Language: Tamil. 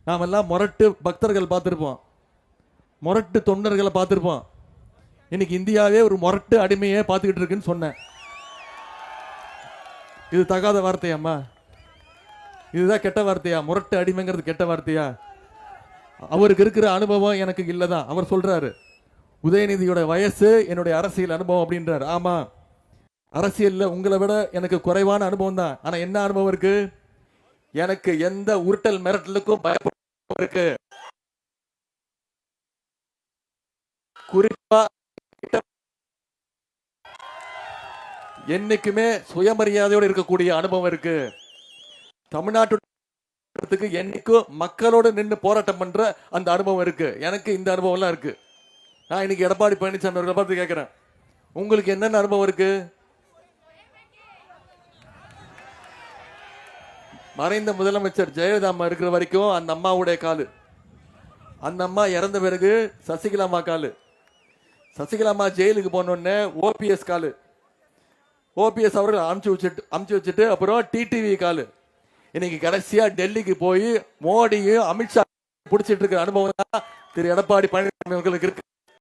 நாம் எல்லாம் முரட்டு பக்தர்கள் பார்த்துருப்போம், முரட்டு தொண்டர்களை பார்த்துருப்போம். இன்னைக்கு இந்தியாவே ஒரு முரட்டு அடிமையே பார்த்துக்கிட்டு இருக்குன்னு சொன்னேன். இது தகாத வார்த்தையாம்மா? இதுதான் கெட்ட வார்த்தையா? முரட்டு அடிமைங்கிறது கெட்ட வார்த்தையா? அவருக்கு இருக்கிற அனுபவம் எனக்கு இல்லதான். அவர் சொல்றாரு உதயநிதியோட வயசு என்னுடைய அரசியல் அனுபவம் அப்படின்றார். ஆமா, அரசியல்ல உங்களை விட எனக்கு குறைவான அனுபவம் தான். ஆனா என்ன அனுபவம் இருக்கு? எனக்கு எந்த உருட்டல் மிரட்டலுக்கும் பயப்பட இருக்கு. குறிப்பா என்னைக்குமே சுயமரியாதையோடு இருக்கக்கூடிய அனுபவம் இருக்கு. தமிழ்நாட்டுக்கு என்னைக்கும் மக்களோடு நின்று போராட்டம் பண்ற அந்த அனுபவம் இருக்கு. எனக்கு இந்த அனுபவம் எல்லாம் இருக்கு. நான் இன்னைக்கு எடப்பாடி பழனிசாமி அவர்களை பார்த்து கேட்கிறேன், உங்களுக்கு என்னென்ன அனுபவம் இருக்கு? மறைந்த முதலமைச்சர் ஜெயலலிதா அம்மா இருக்கிற வரைக்கும் அந்த அம்மாவுடைய காலு, அந்த அம்மா இறந்த பிறகு சசிகலா அம்மா காலு, சசிகலா அம்மா ஜெயிலுக்கு போனோடனே ஓபிஎஸ் காலு, ஓபிஎஸ் அவர்கள் அமுச்சு வச்சுட்டு அப்புறம் டிடிவி காலு, இன்னைக்கு கடைசியா டெல்லிக்கு போய் மோடியும் அமித்ஷா பிடிச்சிட்டு இருக்கிற அனுபவம் தான் திரு எடப்பாடி பழனிசாமி அவர்களுக்கு இருக்கு.